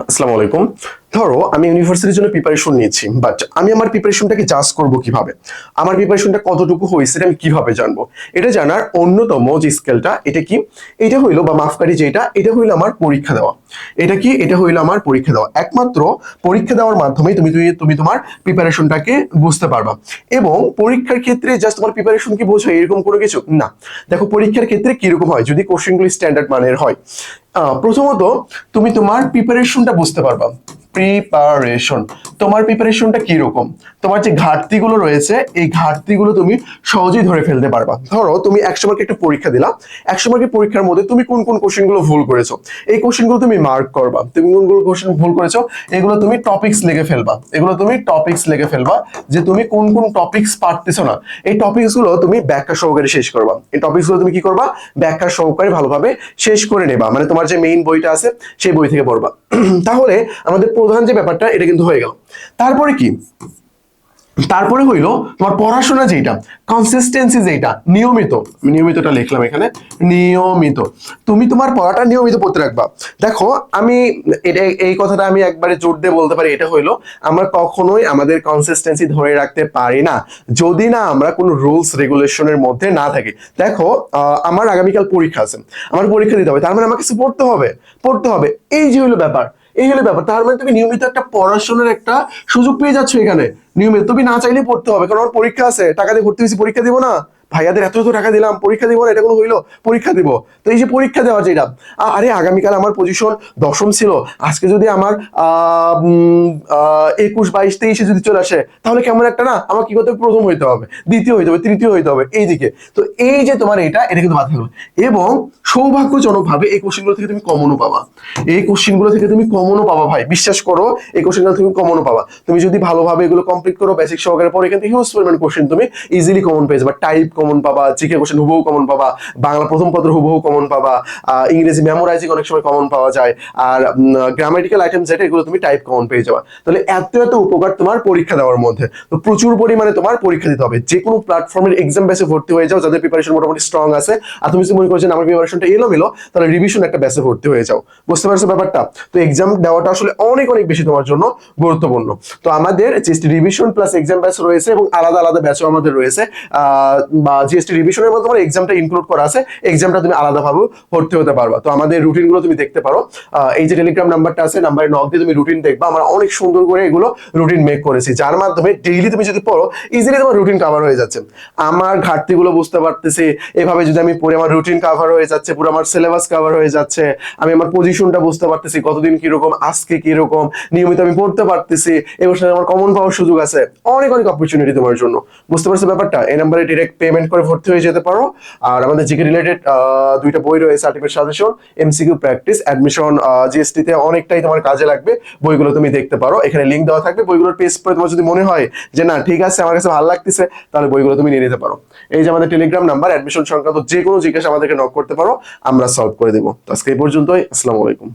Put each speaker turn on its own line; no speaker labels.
আসসালামু আলাইকুম। ধরো আমি ইউনিভার্সিটির জন্য প্রিপারেশন নিচ্ছি, বাট আমি আমার প্রিপারেশনটাকে জাজ করব কিভাবে? আমার প্রিপারেশনটা কতটুকু হয়েছে এটা আমি কিভাবে জানবো? এটা জানার অন্যতম যে স্কেলটা এটা কি? এটা হইলো বা মাপকাঠি যেটা, এটা হইলো আমার পরীক্ষা দেওয়া। এটা কি? এটা হইলো আমার পরীক্ষা দেওয়া। একমাত্র পরীক্ষা দেওয়ার মাধ্যমে তুমি তুমি তুমি তোমার প্রিপারেশনটাকে বুঝতে পারবা। এবং পরীক্ষার ক্ষেত্রে জাস্ট তোমার প্রিপারেশন কি বোঝো এরকম কোনো কিছু না। দেখো পরীক্ষার ক্ষেত্রে কিরকম হয় যদি কোশ্চেনগুলো স্ট্যান্ডার্ড মানের হয়। প্রথমত তুমি তোমার প্রিপারেশনটা বুঝতে পারবা। প্রিপারেশন, তোমার প্রিপারেশনটা কিরকম, তোমার যে ঘাটতিগুলো রয়েছে এই ঘাটতিগুলো তুমি সহজেই ধরে ফেলতে পারবা। ধরো তুমি 100 মার্কের একটা পরীক্ষা দিলা, 100 মার্কের পরীক্ষার মধ্যে তুমি কোন কোন কোশ্চেনগুলো ভুল করেছো এই কোশ্চেনগুলো তুমি মার্ক করবা। তুমি কোনগুলো কোশ্চেন ভুল করেছো এগুলো তুমি টপিকস লিখে ফেলবা। এগুলো তুমি টপিকস লিখে ফেলবা যে তুমি কোন কোন টপিকস পারতেছো না। এই টপিকস গুলো তুমি ব্যাখ্যা সহকারে শেষ করবা। এই টপিকস গুলো তুমি কি করবা? ব্যাখ্যা সহকারে ভালোভাবে শেষ করে নেবা, মানে তোমার যে মেইন বইটা আছে সেই বই থেকে পড়বা। তাহলে আমাদের প্রধান যে ব্যাপারটা এটা কিন্তু হয়ে গেল। তারপরে কি? তারপরে হইলো তোমার পড়াশোনা যেটা, কনসিস্টেন্সি যেটা, নিয়মিত। নিয়মিতটা লিখলাম এখানে, নিয়মিত। তুমি তোমার পড়াটা নিয়মিত পড়তে রাখবা। দেখো আমি এটা এই কথাটা আমি একবারে জোর দিয়ে বলতে পারি, এটা হইলো আমরা কখনোই আমাদের কনসিস্টেন্সি ধরে রাখতে পারি না যদি না আমরা কোনো রুলস রেগুলেশনের মধ্যে না থাকি। দেখো আমার আগামীকাল পরীক্ষা আছে, আমার পরীক্ষা দিতে হবে, তার মানে আমাকে কিছু পড়তে হবে, পড়তে হবে। এই যে হলো ব্যাপার, এই হলো ব্যাপার। তার মানে তুমি নিয়মিত একটা পড়াশোনার একটা সুযোগ পেয়ে যাচ্ছ এখানে। নিয়মিত তুমি না চাইলে পড়তে হবে, কারণ আমার পরীক্ষা আছে, টাকা দিয়ে ভর্তি হয়েছি, পরীক্ষা দিব না? ভাইয়াদের এত এত টাকা দিলাম, পরীক্ষা দিব না? এটা কোনো হইলো? পরীক্ষা দিব। তো এই যে পরীক্ষা দেওয়া যেটা, আরে আগামীকাল আমার পজিশন 10ম ছিল, আজকে যদি আমার 21, 22, 23-এ যদি চলে আসে তাহলে কেমন একটা না? আমার কি করতে হবে? প্রথম হইতে হবে, দ্বিতীয় হইতে হবে, তৃতীয় হইতে হবে, এইদিকে। তো এই যে তোমার এটা কিন্তু বাধা হবে। এবং সৌভাগ্যজনক ভাবে এই কোশ্চেনগুলো থেকে তুমি কমনও পাবা। এই কোশ্চেনগুলো থেকে তুমি কমনও পাবা ভাই, বিশ্বাস করো। এই কোশ্চেনগুলো তুমি কমনও পাবা। তুমি যদি ভালোভাবে এগুলো কমপ্লিট করো বেসিক সহকারে পরে, এখান থেকে হিউজ পরিমাণ কোশ্চেন তুমি ইজিলি কমন পেয়ে যাবে। টাইপ কমন পাবা, জিকে কোশ্চেন হুবহু কমন পাবা, বাংলা প্রথম পত্র হুবহু কমন পাবা, ইংরেজি মেমোরাইজিং অনেক সময় কমন পাওয়া যায়, আর গ্রামাটিক্যাল আইটেম যেটা এগুলো তুমি টাইপ কমন পেয়ে যাবা। তাহলে এত এত উপকার তোমার পরীক্ষা দেওয়ার মধ্যে। তো প্রচুর পরিমাণে তোমার পরীক্ষা দিতে হবে। যে কোনো প্ল্যাটফর্মের এক্সাম বেসে ভর্তি হয়ে যাও যাদের প্রিপারেশন মোটামুটি স্ট্রং আছে। আর তুমি যদি মনে করছো আমার প্রিপারেশনটা এলোমেলো, তাহলে রিভিশন একটা বেসে ভর্তি হয়ে যাও। বুঝতে পারছো ব্যাপারটা? তো এক্সাম দেওয়াটা আসলে অনেক অনেক বেশি তোমার জন্য গুরুত্বপূর্ণ। তো আমাদের GST revision plus exam batch রয়েছে এবং আলাদা আলাদা ব্যাচও আমাদের রয়েছে। বা জিএসটি রিভিশনের মধ্যে তোমার এক্সামটা ইনক্লুড করা আছে, এক্সামটা তুমি আলাদাভাবে ভর্তি হতে পারবা। তো আমাদের রুটিনগুলো তুমি দেখতে পারো। এই যে টেলিগ্রাম নাম্বারটা আছে, নাম্বারে নক দিয়ে তুমি রুটিন দেখবা। আমরা অনেক সুন্দর করে এগুলো রুটিন মেক করেছি, যার মাধ্যমে ডেইলি তুমি যদি পড়ো ইজিলি তোমার রুটিন কভার হয়ে যাচ্ছে। আমার ঘাটতিগুলো বুঝতে পারতেছি, এভাবে যদি আমি পড়ে আমার রুটিন কভার হয়ে যাচ্ছে, পুরো আমার সিলেবাস কভার হয়ে যাচ্ছে। আমি আমার পজিশনটা বুঝতে পারতেছি, কতদিন কিরকম, আজকে কিরকম, নিয়মিত আমি পড়তে পারতেছি, এবং সাথে আমার কমন পাওয়ার সুযোগ আছে। অনেক অনেক অপরচুনিটি তোমার জন্য। বুঝতে পারছো ব্যাপারটা? এই নাম্বারে ডিরেক্ট পেমেন্ট করে ভর্তি হয়ে যেতে পারো। আর আমাদের জিকে রিলেটেড দুইটা বই রয়েছে, artificial suggestion, MCQ practice, admission GST তে অনেকটাই তোমার কাজে লাগবে। বইগুলো তুমি দেখতে পারো, এখানে লিংক দেওয়া থাকবে। বইগুলোর পেজ পড়ে তোমার যদি মনে হয় যে না ঠিক আছে আমার কাছে ভালো লাগতেছে, তাহলে বইগুলো তুমি নিয়ে নিতে পারো। এই যে আমাদের টেলিগ্রাম নাম্বার, অ্যাডমিশন সংক্রান্ত যে কোনো জিজ্ঞাসা আমাদেরকে নক করতে পারো, আমরা সলভ করে দেবো। তো আজকে এই পর্যন্তই। আসসালামু আলাইকুম।